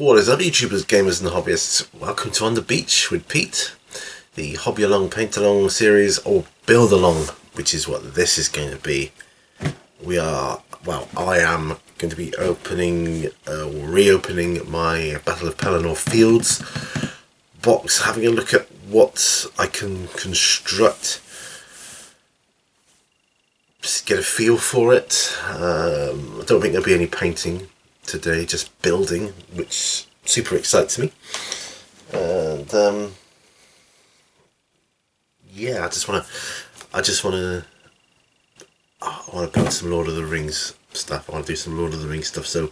What is up, YouTubers, gamers and hobbyists? Welcome to On the Beach with Pete, the hobby along, paint along series, or build along, which is what this is going to be. I am going to be reopening my Battle of Pelennor Fields box, having a look at what I can construct, just get a feel for it. I don't think there'll be any painting today, just building, which super excites me. And yeah, I want to build some Lord of the Rings stuff. I want to do some Lord of the Rings stuff. So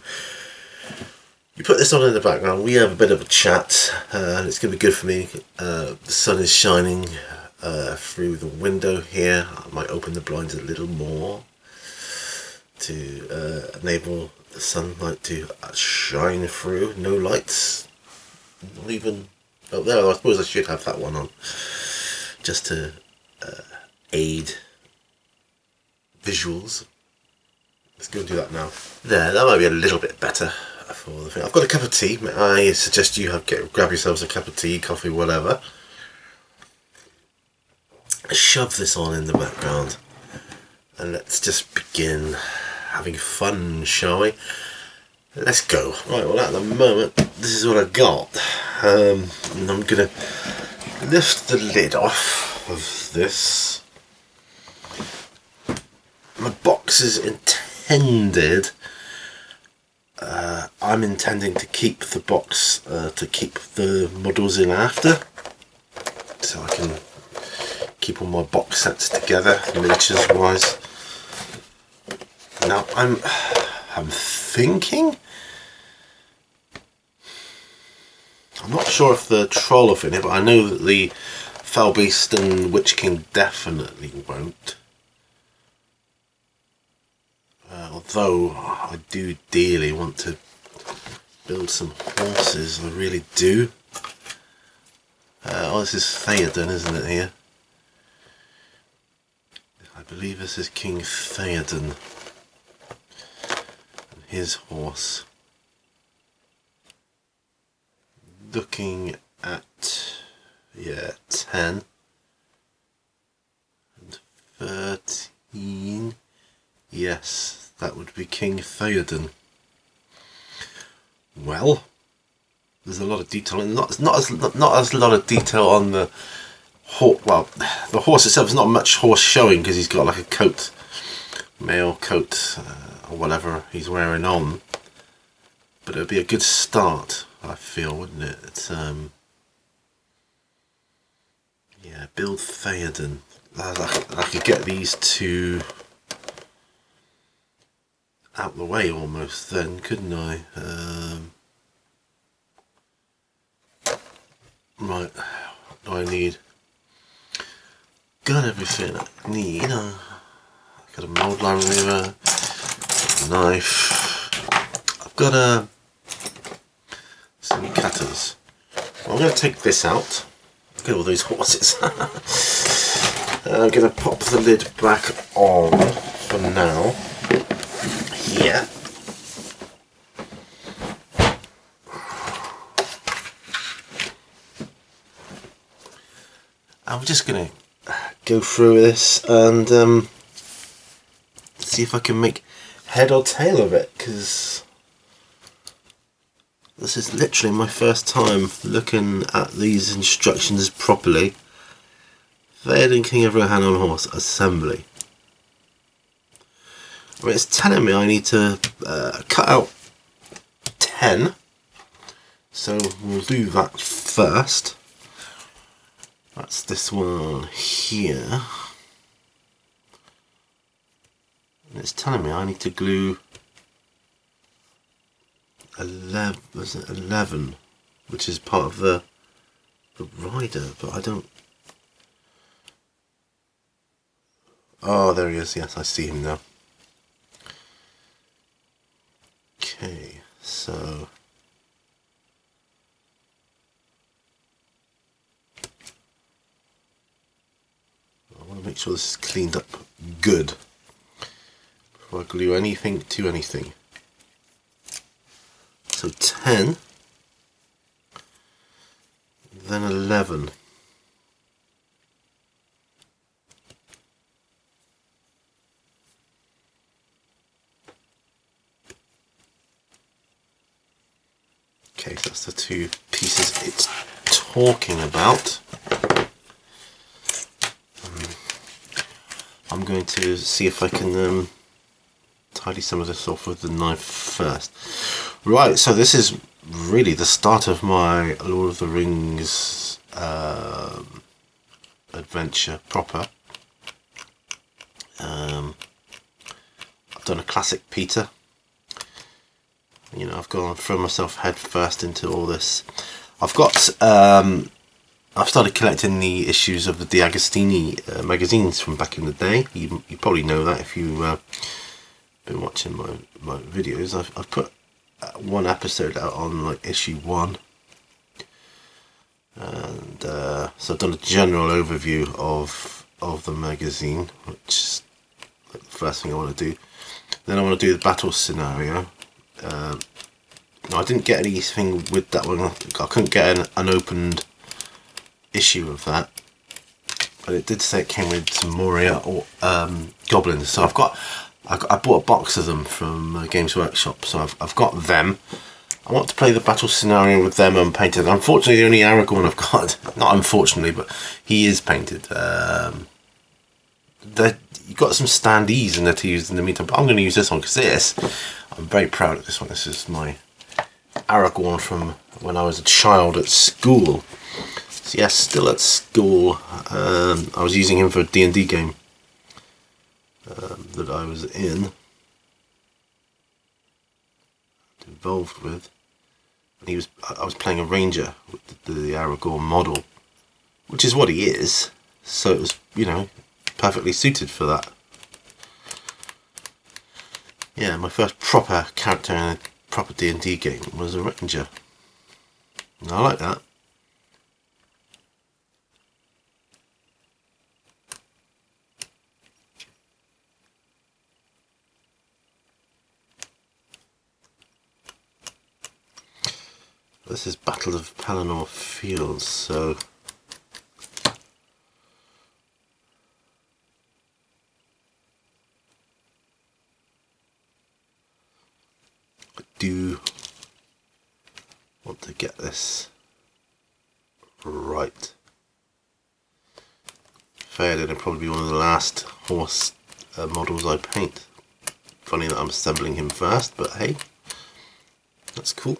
you put this on in the background. We have a bit of a chat, and it's going to be good for me. The sun is shining through the window here. I might open the blinds a little more to enable the sunlight to shine through. No lights, not even. Oh, there. I suppose I should have that one on, just to aid visuals. Let's go and do that now. There, that might be a little bit better for the thing. I've got a cup of tea. I suggest you grab yourselves a cup of tea, coffee, whatever. Shove this on in the background, and let's just begin having fun, shall we? Let's go. Right, well, at the moment, this is what I got. And I'm going to lift the lid off of this. My box is intended, I'm intending to keep the box, to keep the models in after, so I can keep all my box sets together, miniatures wise. Now I'm thinking, I'm not sure if the troll will fit in it, but I know that the Fell Beast and Witch King definitely won't. Although I do dearly want to build some horses, I really do. Oh, this is Theodin, isn't it, here? I believe this is King Theodin and his horse. Looking at, yeah, 10 and 13. Yes, that would be King Theodin. Well, there's a lot of detail, and not as a lot of detail on the horse. Well, the horse itself is not much horse showing because he's got like a coat, male coat, or whatever he's wearing on. But it would be a good start, I feel, wouldn't it? It's yeah, build Theodin. I could get these two out the way almost then, couldn't I? Right, what do I need? Got everything I need. Got a mould line remover, a knife. I've got some cutters. Well, I'm going to take this out. Look at all those horses. I'm going to pop the lid back on for now. Yeah. I'm just going to go through this and see if I can make head or tail of it, because this is literally my first time looking at these instructions properly. Theodin, King of Rohan on horse, assembly. I mean, it's telling me I need to cut out 10, so we'll do that first. That's this one here. And it's telling me I need to glue 11, which is part of the rider, but I don't. Oh, there he is. Yes, I see him now. Okay, so I want to make sure this is cleaned up good before I glue anything to anything. So 10 then 11. Okay, so that's the two pieces it's talking about. I'm going to see if I can tidy some of this off with the knife first. Right, so this is really the start of my Lord of the Rings adventure proper. I've done a classic Peter. You know, I've thrown myself head first into all this. I've started collecting the issues of the D'Agostini magazines from back in the day. You probably know that if you've been watching my videos. I've put one episode out on like issue 1, and so I've done a general overview of the magazine, which is like the first thing I want to do. Then I want to do the battle scenario. No, I didn't get anything with that one. I couldn't get an unopened issue of that, but it did say it came with some Moria or goblins. So I bought a box of them from Games Workshop, so I've got them. I want to play the battle scenario with them unpainted. Unfortunately, the only Aragorn I've got, not unfortunately, but he is painted. You've got some standees in there to use in the meantime, but I'm going to use this one because I'm very proud of this one. This is my Aragorn from when I was a child at school. So yes, still at school. I was using him for a D&D game that I was involved with. And I was playing a ranger with the Aragorn model, which is what he is. So it was, you know, perfectly suited for that. Yeah, my first proper character in a proper D&D game was a ranger. And I like that. This is Battle of Pelennor Fields, so I do want to get this right. Theodin will probably be one of the last horse models I paint. Funny that I'm assembling him first, but hey, that's cool.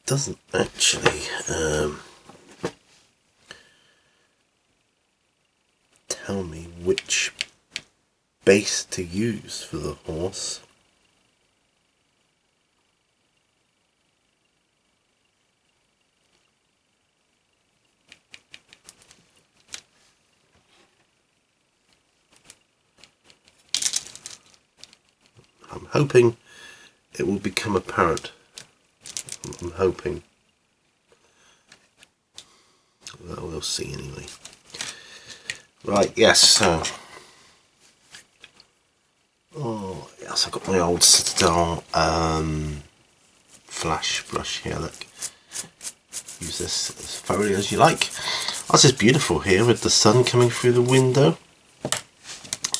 Doesn't actually tell me which base to use for the horse. I'm hoping it will become apparent. I'm hoping. Well, we'll see anyway. Right, yes, so. Oh, yes, I've got my old Citadel flash brush here. Look. Use this as thoroughly as you like. This is beautiful here with the sun coming through the window.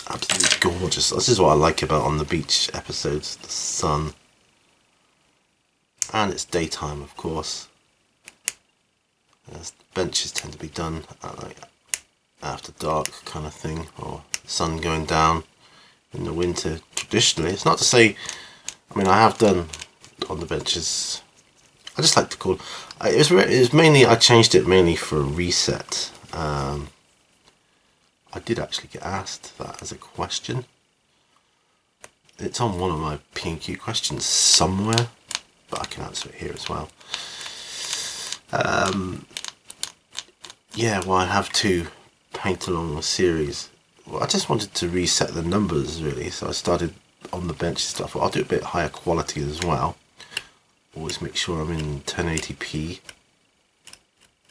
Absolutely gorgeous. This is what I like about on the beach episodes, the sun. And it's daytime, of course. As the benches tend to be done at like after dark kind of thing, or sun going down in the winter traditionally. It's not to say, I mean, I have done on the benches. I just like to call it was mainly, I changed it mainly for a reset. I did actually get asked that as a question. It's on one of my P&Q questions somewhere, but I can answer it here as well. Yeah, well, I have to paint along the series. Well, I just wanted to reset the numbers really, so I started on the bench stuff. I'll do a bit higher quality as well. Always make sure I'm in 1080p,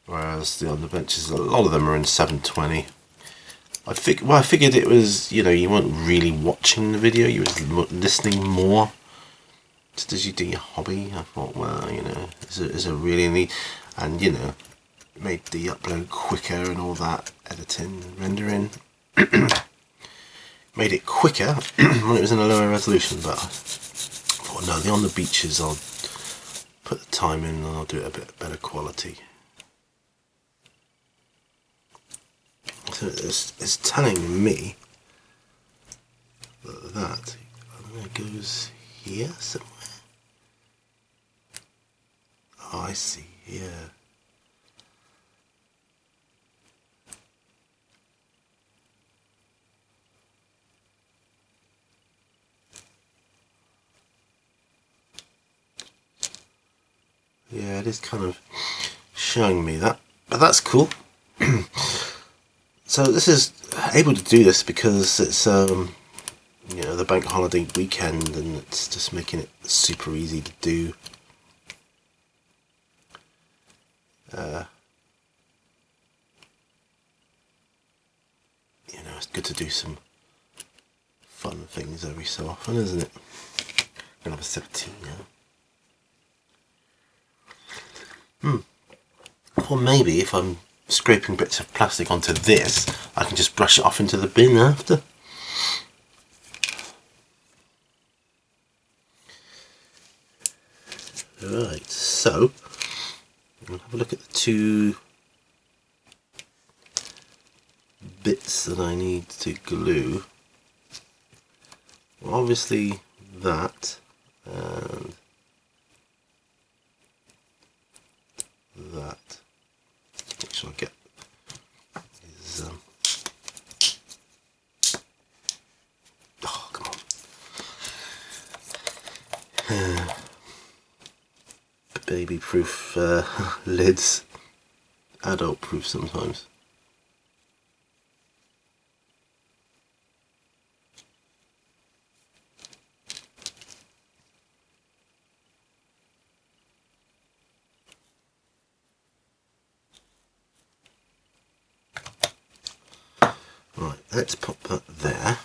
whereas on the benches, a lot of them are in 720. I figured it was, you know, you weren't really watching the video, you were listening more. just as you do your hobby. I thought, well, you know, is a really neat, and you know, made the upload quicker and all that, editing, rendering, made it quicker when it was in a lower resolution. But I thought, no, on the beaches I'll put the time in and I'll do it a bit better quality. So it's telling me that I don't know, it goes here somewhere. Oh, I see, yeah. Yeah, it is kind of showing me that, but that's cool. So this is able to do this because it's you know, the bank holiday weekend, and it's just making it super easy to do. You know, it's good to do some fun things every so often, isn't it? I'm gonna have a sip of tea now. Or maybe if I'm scraping bits of plastic onto this, I can just brush it off into the bin after. Right, so we'll have a look at the two bits that I need to glue. Well, obviously that and that. Make sure I get these. Oh, come on. Baby proof lids. Adult proof sometimes. Right, let's pop that there.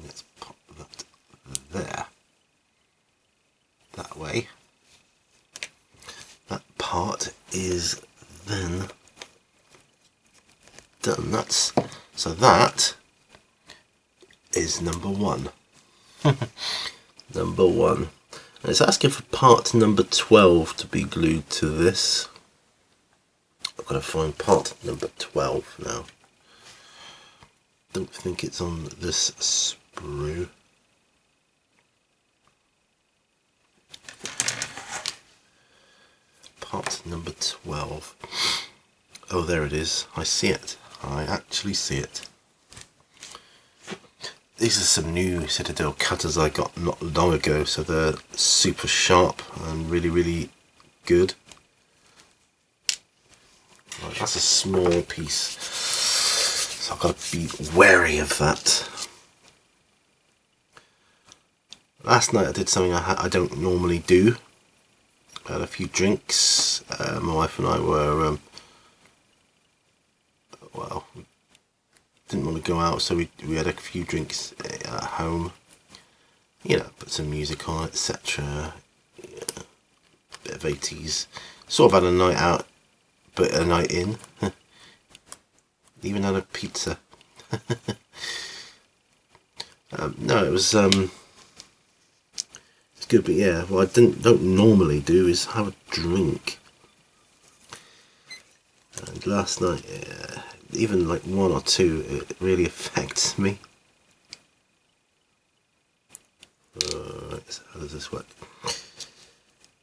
Let's pop that there. That way. That part is then done. So that is number one. Number one. And it's asking for part number 12 to be glued to this. I've got to find part number 12 now. Don't think it's on this sprue. Part number 12. Oh, there it is. I see it. I actually see it. These are some new Citadel cutters I got not long ago, so they're super sharp and really, really good. Right, that's a small piece, so I've got to be wary of that. Last night I did something I don't normally do. I had a few drinks. My wife and I were, well, we didn't want to go out, so we had a few drinks at home. You know, put some music on, etc. Yeah, bit of 80s. Sort of had a night out, but a night in. Even had a pizza. No, it was it's good, but yeah, what I don't normally do is have a drink. And last night, even like one or two, it really affects me. Right, so how does this work?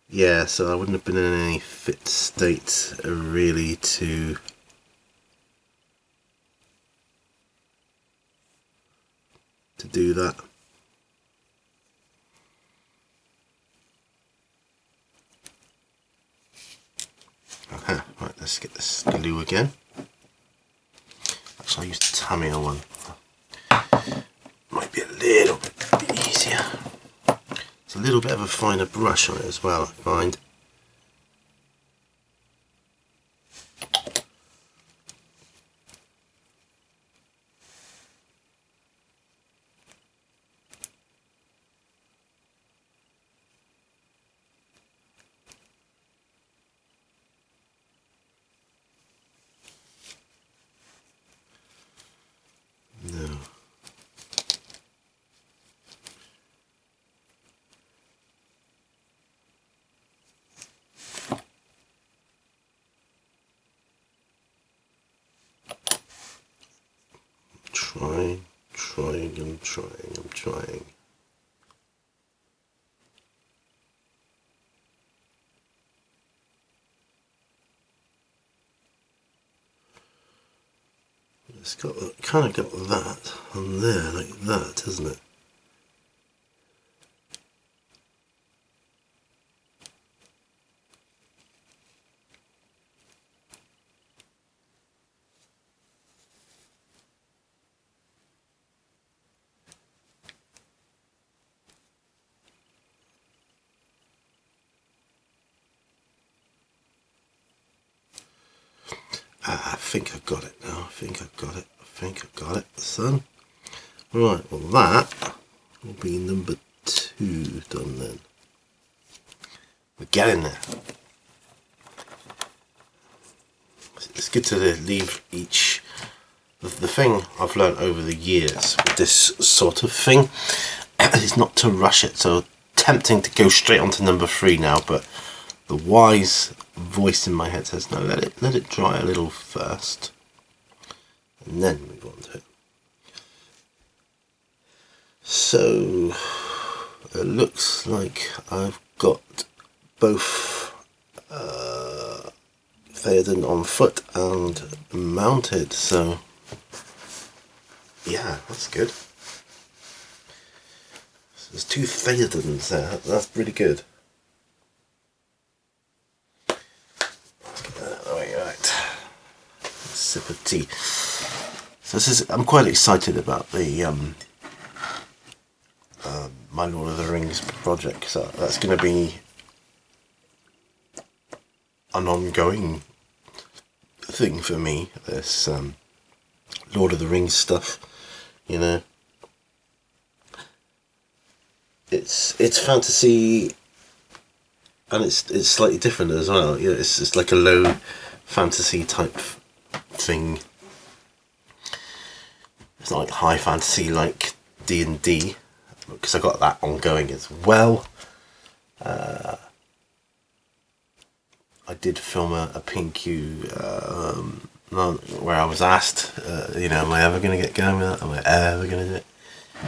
Yeah, so I wouldn't have been in any fit state really to do that. Okay, right, let's get this glue again. Actually, I used the Tamiya one. Might be a little bit easier. It's a little bit of a finer brush on it as well, I find. I'm trying. It's got kind of got that on there like that, hasn't it? I think I've got it now. I think I've got it, son. Right, well that will be number 2 done then. We're getting there. It's good to leave each... The thing I've learned over the years with this sort of thing is not to rush it. So tempting to go straight on to number 3 now, but the wise voice in my head says no, let it dry a little first and then move on to it. So it looks like I've got both Theodin on foot and mounted, so yeah, that's good. So there's 2 Theodins there, that's really good. Sip of tea. So this is, I'm quite excited about the my Lord of the Rings project, so that's going to be an ongoing thing for me, this Lord of the Rings stuff, you know. It's fantasy, and it's slightly different as well. You know, it's like a low fantasy type thing. It's not like high fantasy like D&D, because I got that ongoing as well. I did film a PQ where I was asked, you know, am I ever going to get going with that? Am I ever going to do it?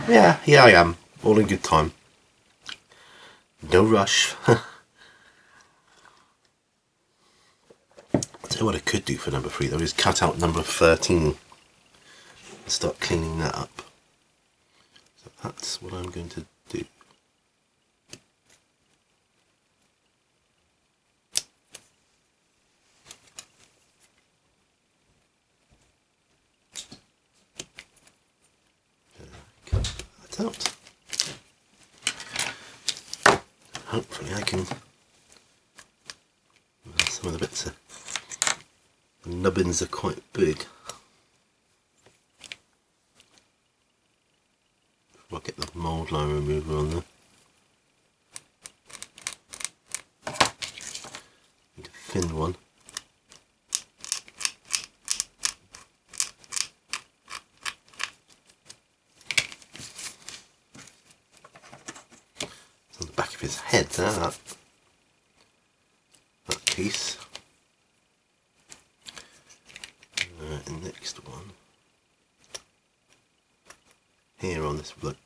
Yeah, I am. All in good time. No rush. I'll tell you what I could do for number 3 though, is cut out number 13 and start cleaning that up. So that's what I'm going to do. Cut that out. Hopefully I can, some of the bits are, the nubbins are quite big. I'll get the mould line remover on there. Need a thin one. It's on the back of his head there, that piece. The next one. Here on this like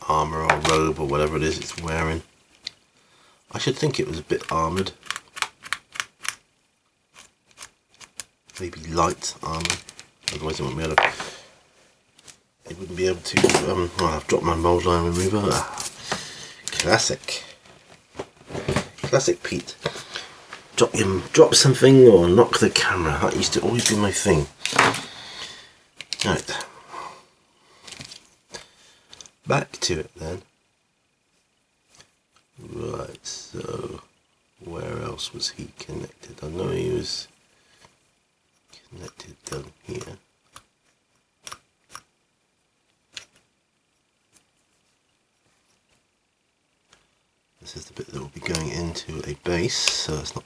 armour or robe or whatever it is it's wearing. I should think it was a bit armoured. Maybe light armour. Otherwise it wouldn't be able to. It wouldn't be able to. Well, I've dropped my mould line remover. Classic. Classic Pete. Drop something or knock the camera. That used to always be my thing. Right. Back to it then. Right, so where else was he connected? I know he was connected down here. This is the bit that will be going into a base, so it's not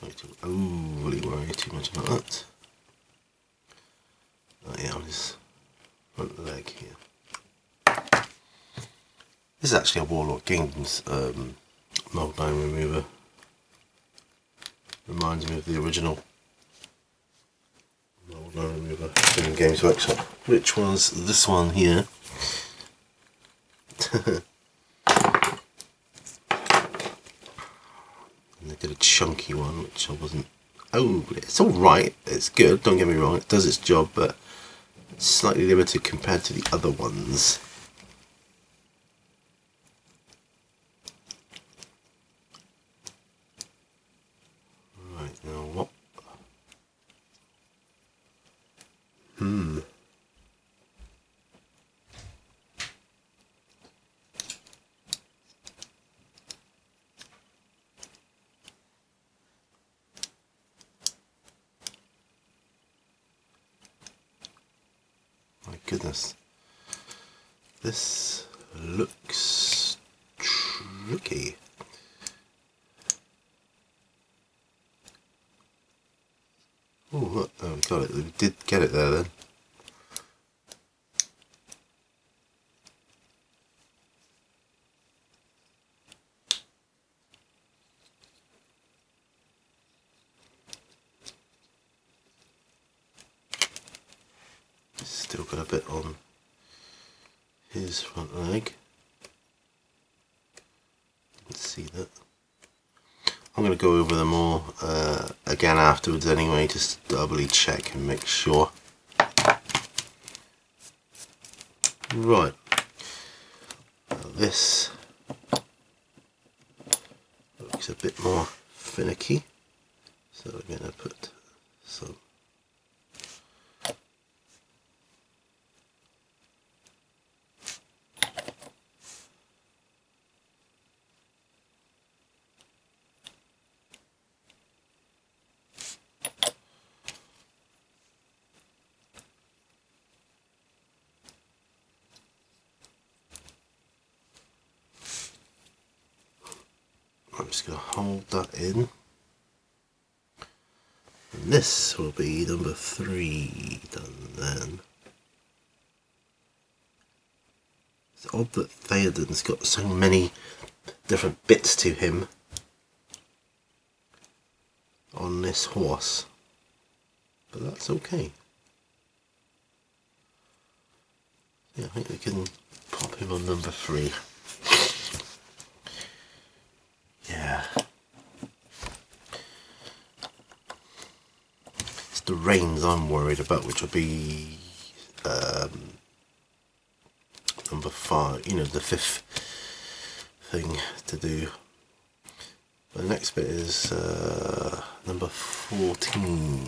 going to overly worry too much about that. Oh yeah, on his front leg here. This is actually a Warlock Games mould line remover. Reminds me of the original mould outline remover from Games Workshop, which was this one here. And they did a chunky one, which I wasn't. Oh, it's alright, it's good, don't get me wrong, it does its job, but it's slightly limited compared to the other ones. Right, now what? My goodness. This looks tricky. Oh, look, oh, we got it. We did get it there then. Still got a bit on his front leg. Let's see that. I'm going to go over them all again afterwards anyway, just to doubly check and make sure. Right. This looks a bit more finicky, so we're going to put some I'm just going to hold that in. And this will be number 3 done then. It's odd that Theodin's got so many different bits to him on this horse, but that's okay. Yeah, I think we can pop him on number 3. Yeah. It's the reins I'm worried about, which will be number 5, you know, the 5th thing to do. The next bit is number 14.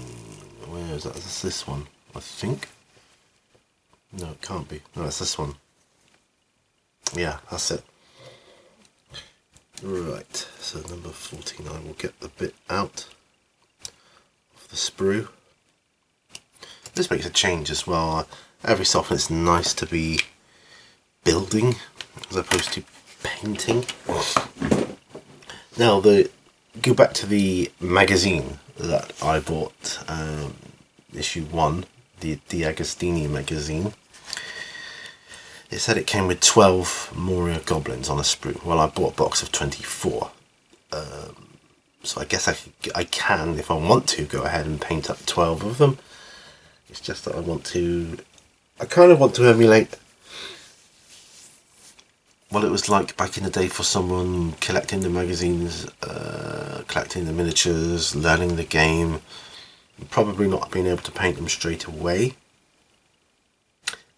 Where is that? That's this one, I think. No, it can't be. No, it's this one. Yeah, that's it. Right, so number 14, I will get the bit out of the sprue. This makes a change as well. Every so often it's nice to be building as opposed to painting. Now, go back to the magazine that I bought, issue 1, the Agostini magazine. It said it came with 12 Moria goblins on a sprue. Well, I bought a box of 24. So I guess I can, if I want to, go ahead and paint up 12 of them. It's just that I kind of want to emulate what it was like back in the day for someone collecting the magazines, collecting the miniatures, learning the game, and probably not being able to paint them straight away.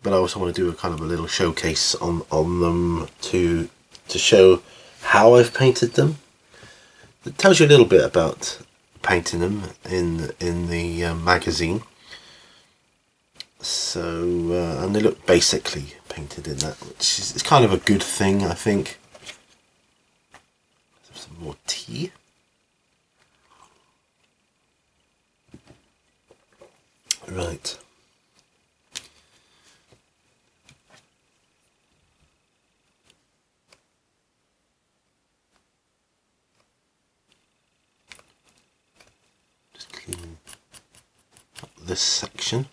But I also want to do a kind of a little showcase on them to show how I've painted them. It tells you a little bit about painting them in the magazine. So and they look basically painted in that, which is kind of a good thing, I think. Some more tea. Right. Just clean up this section.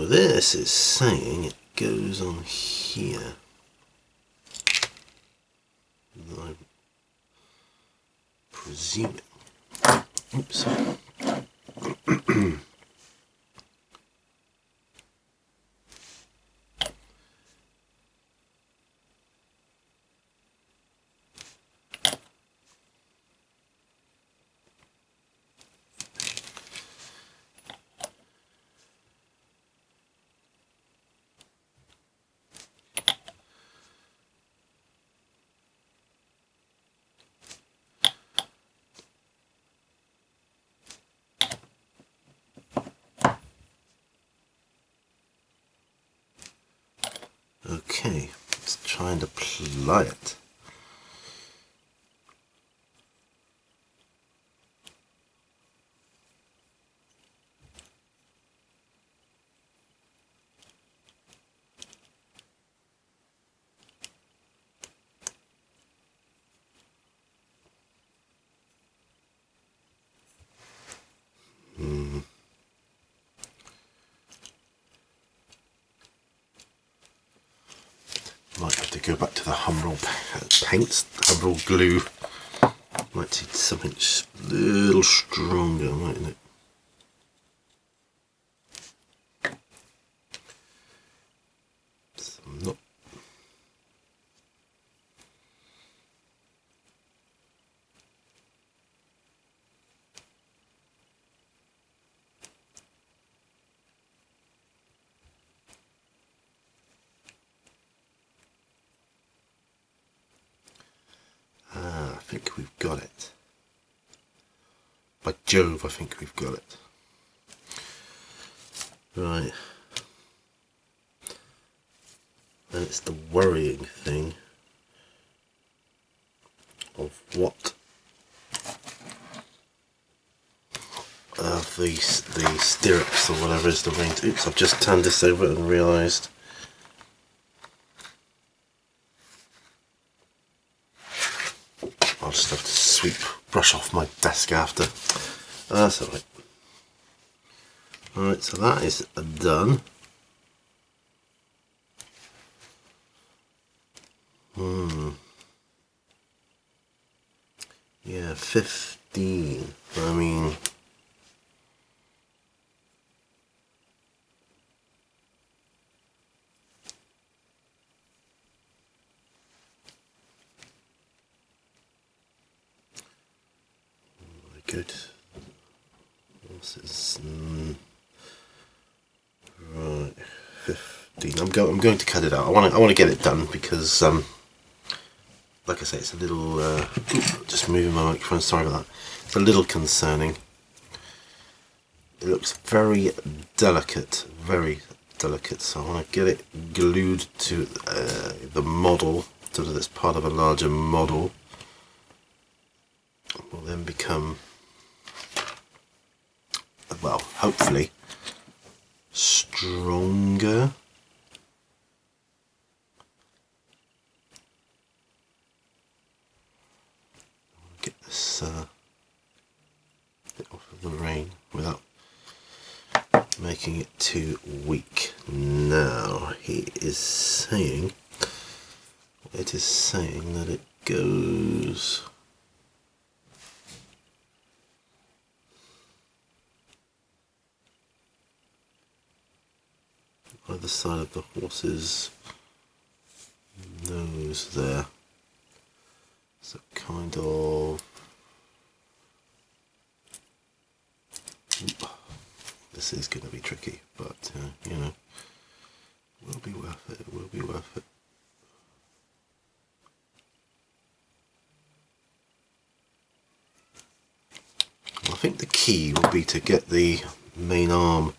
this is saying it goes on here. I'm presuming. Oops. Okay, let's try and apply it. Might have to go back to the Humbrol paints, Humbrol glue. Might need something a little stronger, mightn't it? So I'm not. I think we've got it. By Jove, I think we've got it. Right. And it's the worrying thing of what the stirrups or whatever is the main. Oops, I've just turned this over and realised. I'll just have to brush off my desk after. That's alright. Alright, so that is done. Yeah, 15. I mean, good. This is right. 15. I'm going to cut it out. I want to get it done because like I say, it's a little. Just moving my microphone. Sorry about that. It's a little concerning. It looks very delicate, so I want to get it glued to the model, so that it's part of a larger model. It will then become, well, hopefully, stronger. Get this bit off of the rein without making it too weak. Now it is saying that it goes either side of the horse's nose there. So kind of. This is going to be tricky, but you know, will be worth it. It will be worth it. I think the key will be to get the main arm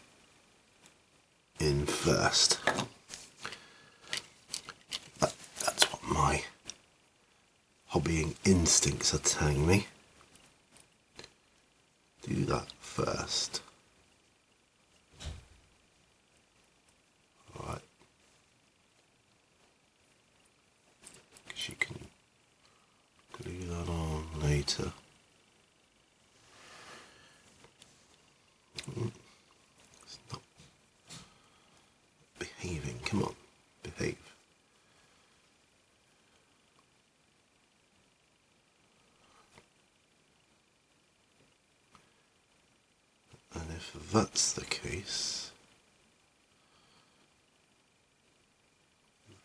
in first. That's what my hobbying instincts are telling me. Do that first. Alright. Because you can glue that on later. It's not that's the case,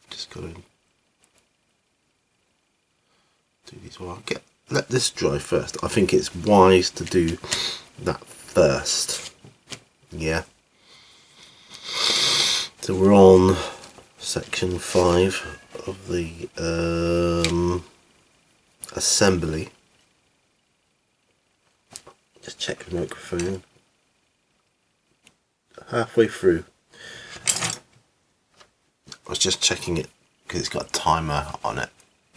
just got to do these. Well, let this dry first. I think it's wise to do that first. Yeah. So we're on section 5 of the assembly. Just check the microphone. Halfway through. I was just checking it because it's got a timer on it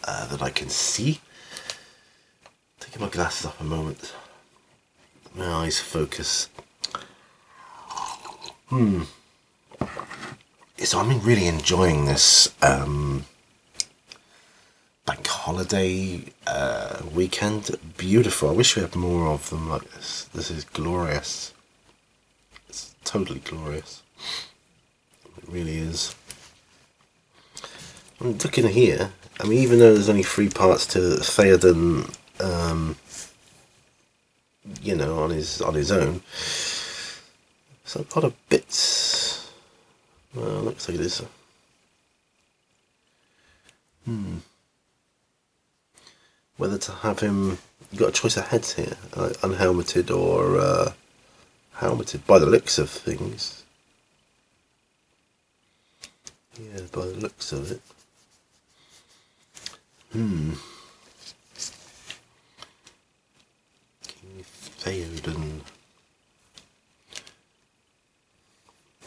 that I can see. Taking my glasses off a moment. My eyes focus. So I'm really enjoying this bank holiday weekend. Beautiful. I wish we had more of them like this. This is glorious. It's totally glorious. It really is. I'm looking here. I mean, even though there's only 3 parts to Theodin, you know, on his own, so a lot of bits. Well, looks like it is. Whether to have him, you got a choice of heads here, unhelmeted or helmeted, by the looks of things. Yeah, by the looks of it. King Theodin.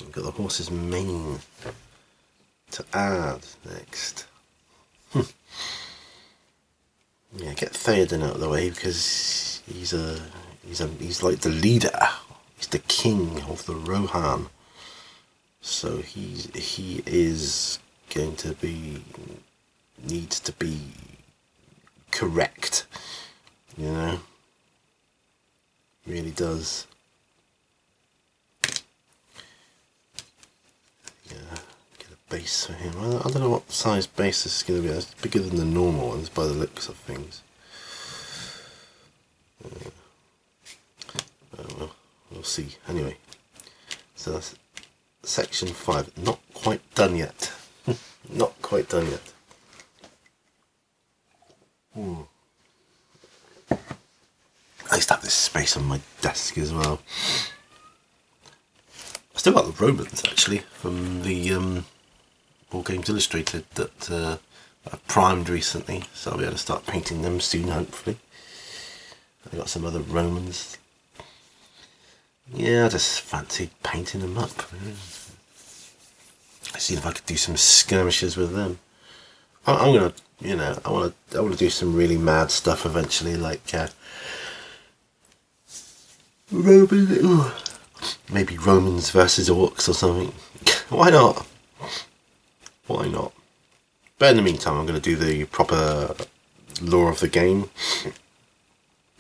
We've got the horse's mane to add next. Yeah, get Theodin out of the way because he's like the leader. He's the king of the Rohan. So he is going to be, needs to be correct, you know, really does. Yeah, get a base for him. I don't know what size base this is going to be. It's bigger than the normal ones by the looks of things. Well, we'll see. Anyway, so that's section 5. Not quite done yet. Not quite done yet. I used to have this space on my desk as well. I still got the Romans actually from the War Games Illustrated that I've primed recently, so I'll be able to start painting them soon, hopefully. I got some other Romans. Yeah, I just fancied painting them up. I see if I could do some skirmishes with them. I'm gonna, you know, I want to do some really mad stuff eventually, like maybe Romans versus Orcs or something. Why not? Why not? But in the meantime, I'm going to do the proper lore of the game.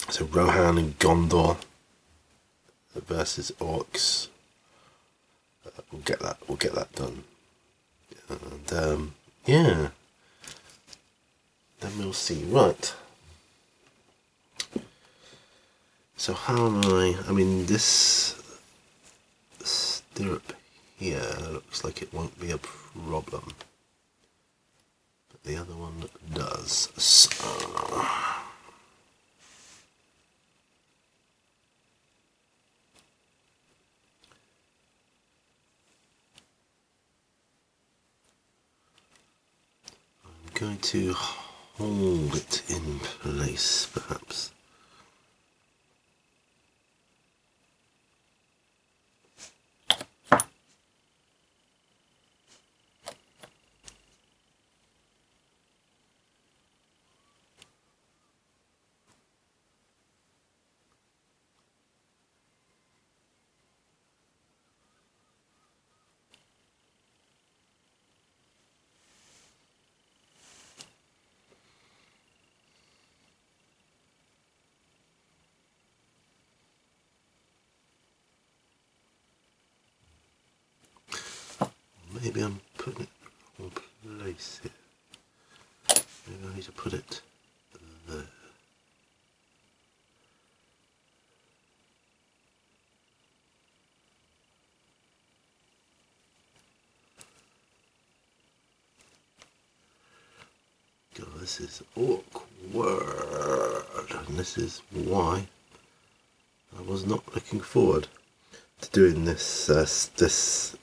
So Rohan and Gondor versus Orcs. We'll get that done. And yeah. Then we'll see. Right. So how am I mean, this stirrup here looks like it won't be a problem. But the other one does. So I'm going to hold it in place, perhaps. Maybe I'm putting it in the wrong place here. Maybe I need to put it there. this is awkward, and this is why I was not looking forward to doing this this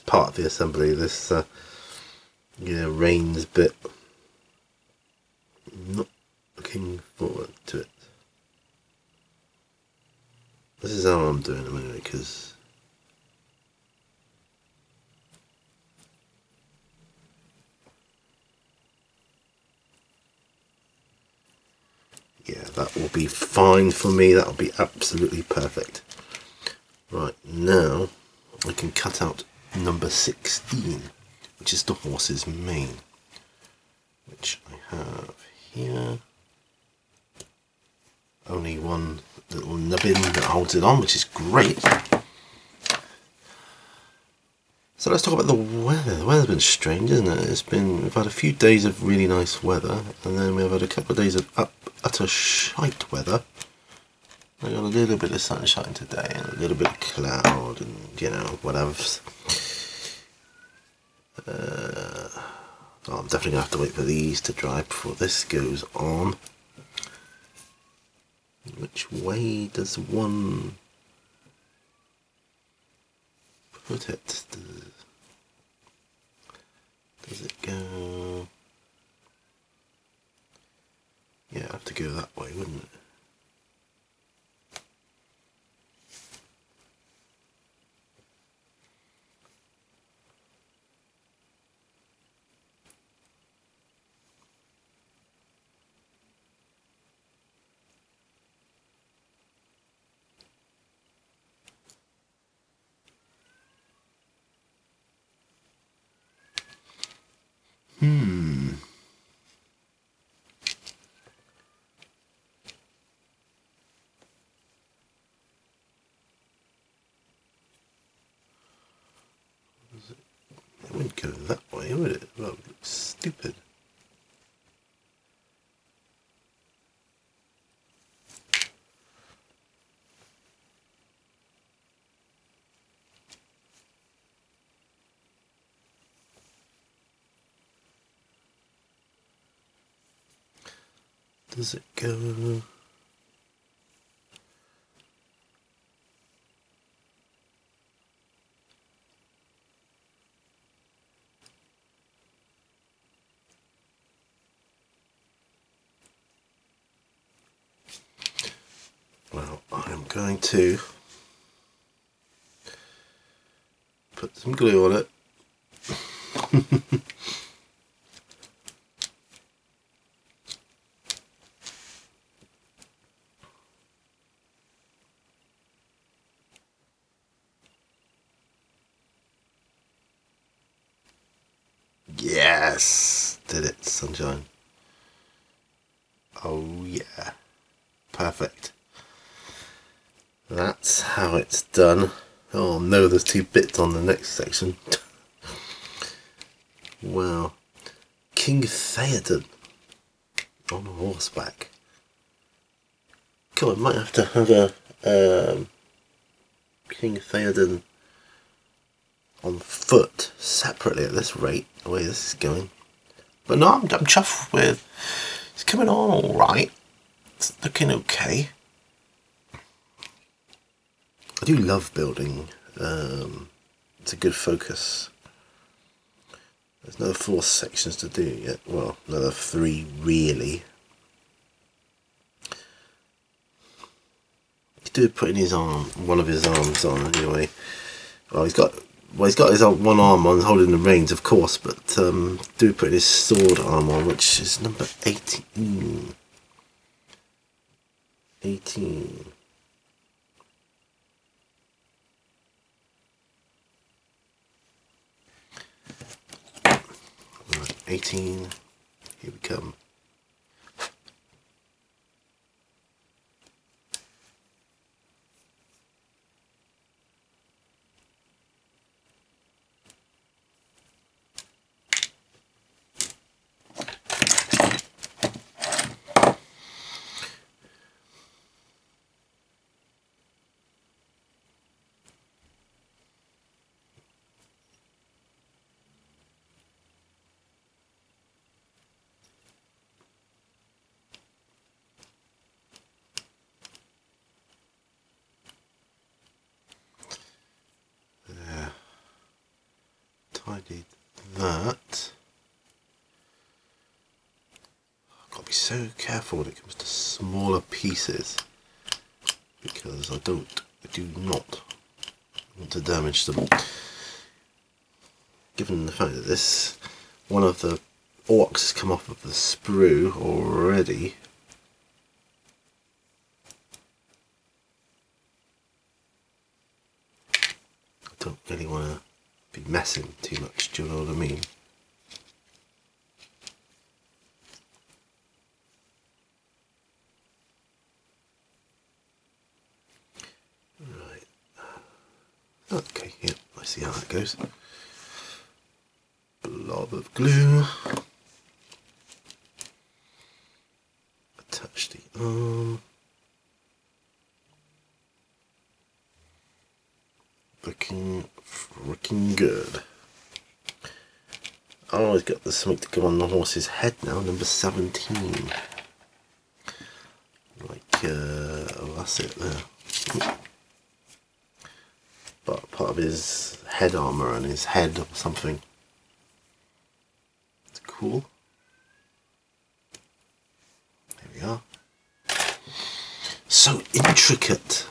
part of the assembly, this reins bit. Not looking forward to it. This is how I'm doing them anyway, because yeah, that will be fine for me. That will be absolutely perfect. Right, now I can cut out number 16, which is the horse's mane, which I have here. Only one little nubbin that holds it on, which is great. So let's talk about the weather. The weather's been strange, isn't it? We've had a few days of really nice weather, and then we've had a couple of days of utter shite weather. I got a little bit of sunshine today, and a little bit of cloud, and whatever. I'm definitely gonna have to wait for these to dry before this goes on. Which way does one put it? Does it go? Yeah, I have to go that way, wouldn't it? It wouldn't go that way, would it? That would look stupid. Does it go? Well, I'm going to put some glue on it. Yes! Did it, sunshine. Oh yeah. Perfect. That's how it's done. Oh no, there's 2 bits on the next section. Wow. King Theodin on horseback. God, I might have to have a King Theodin on foot separately at this rate, the way this is going. But no, I'm chuffed with. It's coming on all right. It's looking okay. I do love building. It's a good focus. There's another 4 sections to do yet. Well, another 3 really. He's doing putting his arm, one of his arms on anyway. Well, he's got his one arm on, holding the reins, of course, but do put his sword arm on, which is number 18. 18. Right, 18. Here we come. tidied that. I've got to be so careful when it comes to smaller pieces, because I do not want to damage them. Given the fact that this, one of the orcs has come off of the sprue already. I don't really want to be messing too much, do you know what I mean? Right. Okay, yeah, I see how that goes. Blob of glue. Attach the arm. Looking freaking good. Oh, I've got something to go on the horse's head now, number 17. Like, oh, that's it there. But part of his head armour and his head or something. It's cool. There we are. So intricate.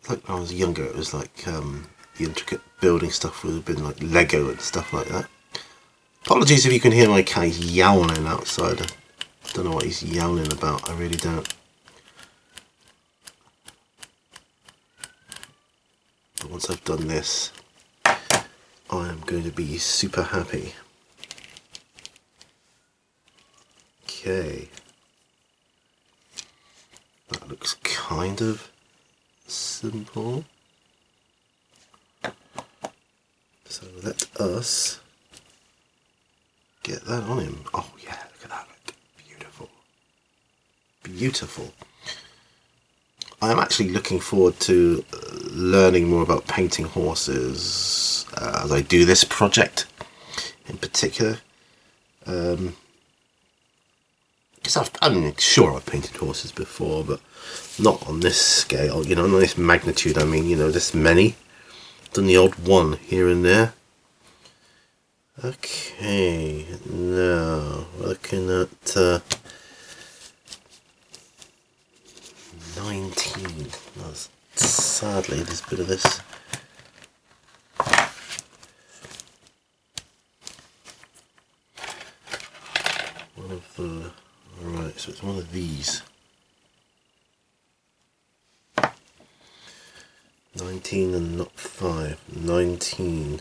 Like when I was younger, it was like the intricate building stuff would have been like Lego and stuff like that. Apologies if you can hear my cat yowling outside. I don't know what he's yowling about, I really don't. But once I've done this, I am going to be super happy. Okay. That looks kind of simple. So let us get that on him. Oh yeah, look at that, look beautiful. Beautiful. I am actually looking forward to learning more about painting horses as I do this project in particular. Because I'm sure I've painted horses before, but not on this scale, you know, not this magnitude. I mean, you know, this many. Done the odd one here and there. Okay, now looking at 19. That's, sadly, there's a bit of this. One of the, alright, so it's one of these. 19 and not 5. 19.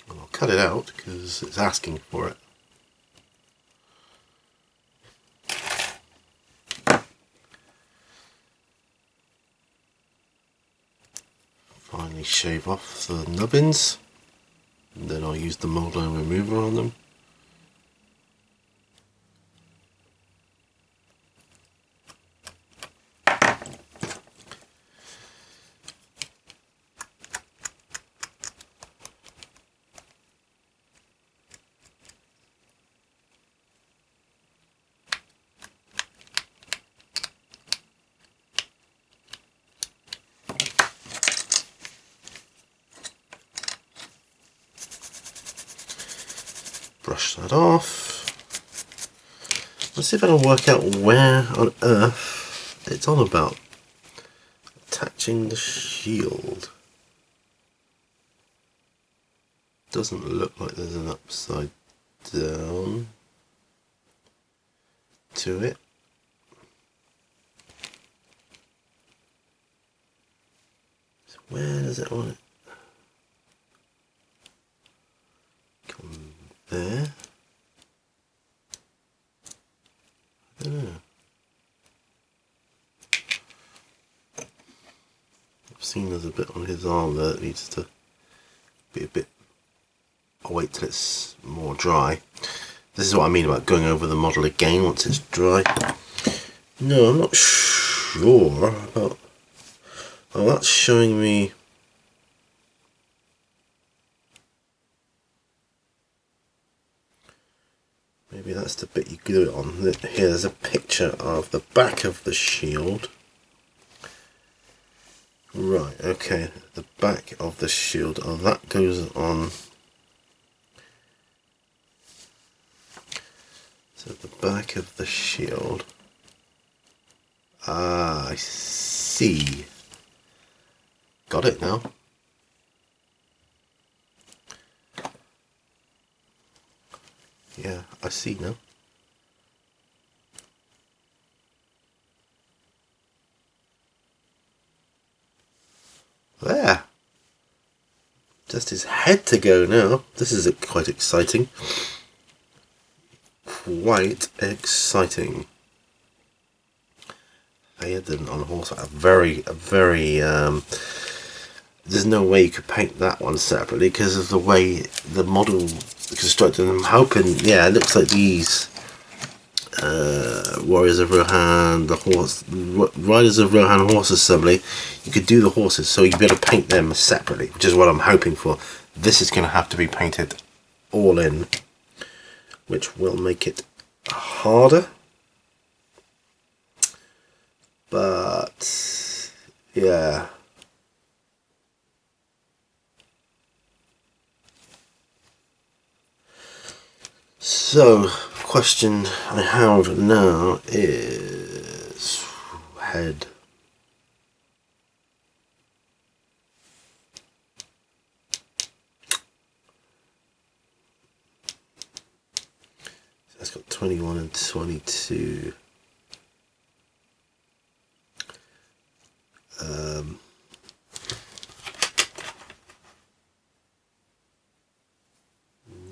Well, I'll cut it out because it's asking for it. Finally shave off the nubbins, and then I'll use the mold line remover on them. Brush that off. Let's see if I can work out where on earth it's on about. Attaching the shield. Doesn't look like there's an upside down to it. So where does it want it? Come there. I don't know. I've seen there's a bit on his arm there that needs to be a bit. I'll wait till it's more dry. This is what I mean about going over the model again once it's dry. No, I'm not sure about. Oh, that's showing me. Maybe that's the bit you glue it on. Here's a picture of the back of the shield. Right, okay, the back of the shield. Oh, that goes on. So the back of the shield. Ah, I see. Got it now. Yeah, I see now. There. Just his head to go now. This is quite exciting. Quite exciting. Theodin on horseback. There's no way you could paint that one separately because of the way the model constructed. I'm hoping, yeah, it looks like these Warriors of Rohan, Riders of Rohan horse assembly. You could do the horses, so you'd be able to paint them separately, which is what I'm hoping for. This is going to have to be painted all in, which will make it harder. But yeah. So, question I have now is head. So that's got 21 and 22.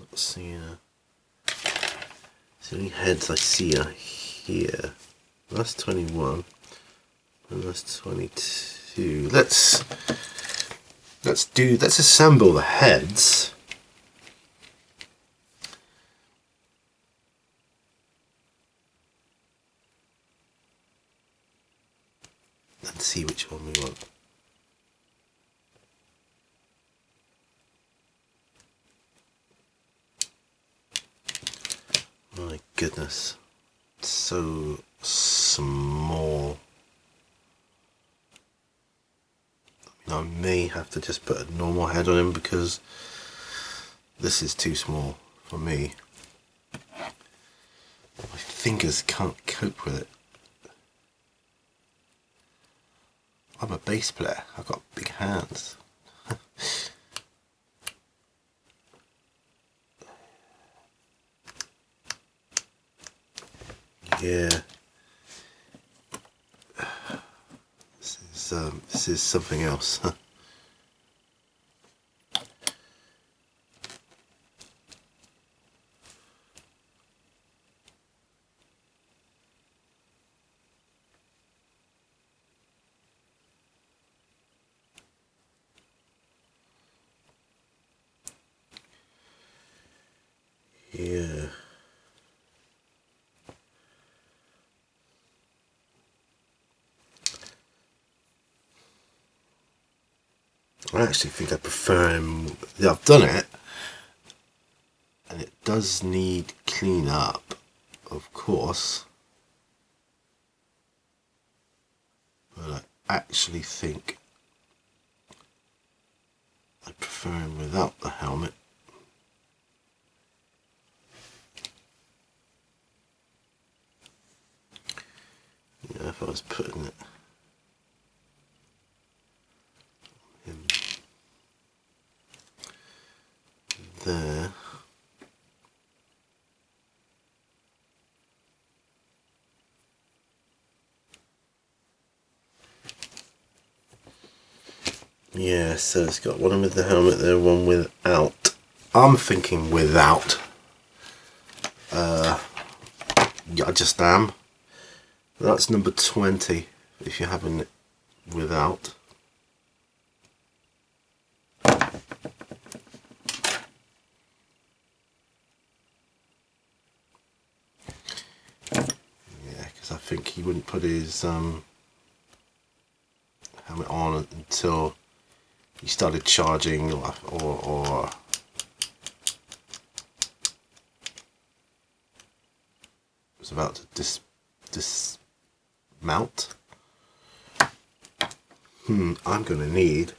Not seeing a. The only heads I see are here. That's 21 and that's 22. Let's assemble the heads. And see which one we want. My goodness, it's so small. I may have to just put a normal head on him because this is too small for me. My fingers can't cope with it. I'm a bass player, I've got big hands. Yeah. This is something else. Yeah. I actually think I prefer him. Yeah, I've done it, and it does need clean up, of course. But I actually think I prefer him without the helmet. Yeah, if I was putting it in there. Yeah, so it's got one with the helmet there, one without. I'm thinking without. Yeah, I just am. That's number 20 if you're having it without. Yeah, because I think he wouldn't put his helmet helmet on until he started charging or was about to dismount. I'm gonna need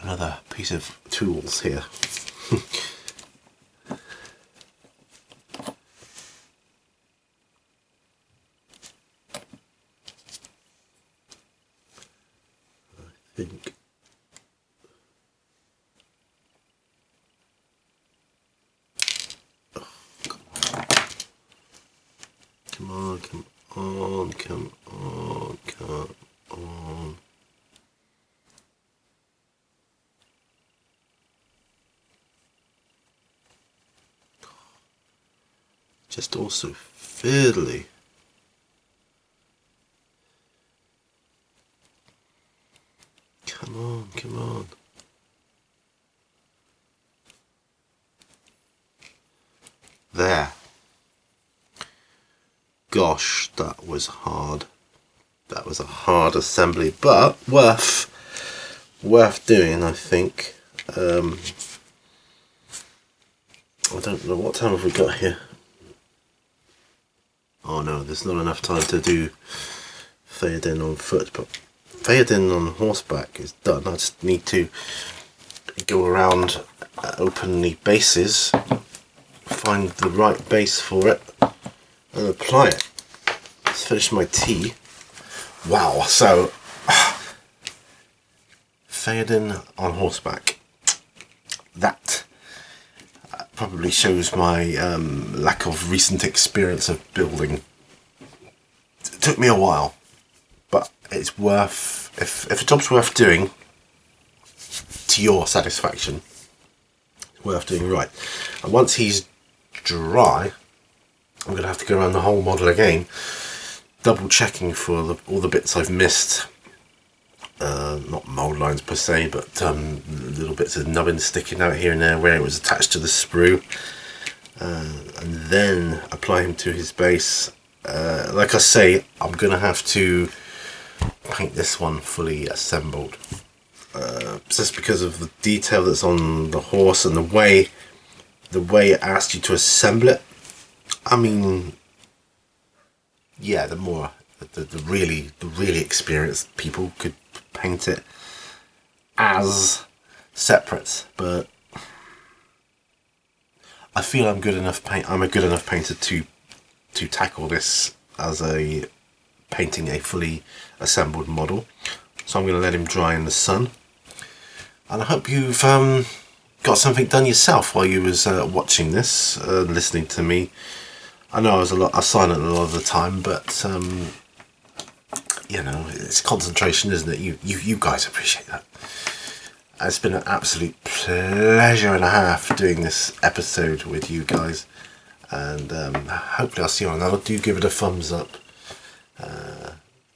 another piece of tools here. I think come on, come on, come on, come on. Just also fiddly. Come on, come on. There. Gosh, that was hard. That was a hard assembly, but worth doing, I think. I don't know, what time have we got here? Oh no, there's not enough time to do Theodin on foot, but Theodin on horseback is done. I just need to go around, open the bases, find the right base for it, and apply it. Let's finish my tea. Wow, so Theodin on horseback. That probably shows my lack of recent experience of building. It took me a while, but it's worth, if a job's worth doing to your satisfaction, it's worth doing right. And once he's dry, I'm going to have to go around the whole model again, double checking for all the bits I've missed. Not mould lines per se, but little bits of nubbin sticking out here and there where it was attached to the sprue, and then apply him to his base. Like I say, I'm going to have to paint this one fully assembled, just because of the detail that's on the horse and the way it asked you to assemble it. I mean, yeah, the really experienced people could paint it as separate, but I feel I'm a good enough painter to tackle this as painting a fully assembled model. So I'm going to let him dry in the sun, and I hope you've got something done yourself while you was watching this, listening to me. I know I was silent a lot of the time, but you know, it's concentration, isn't it? You guys appreciate that. It's been an absolute pleasure and a half doing this episode with you guys, and hopefully I'll see you on another. Do give it a thumbs up.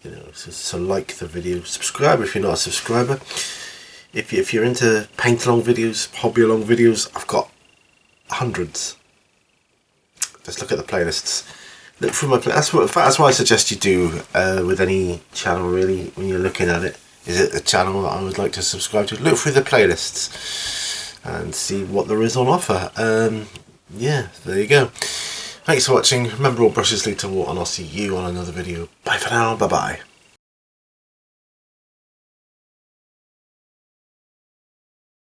You know, so like the video, subscribe if you're not a subscriber. If you're into paint along videos, hobby along videos, I've got hundreds. Just look at the playlists. Look through my playlist. That's what I suggest you do with any channel, really, when you're looking at it. Is it a channel that I would like to subscribe to? Look through the playlists and see what there is on offer. Yeah, there you go. Thanks for watching. Remember, all brushes lead to water, and I'll see you on another video. Bye for now. Bye bye.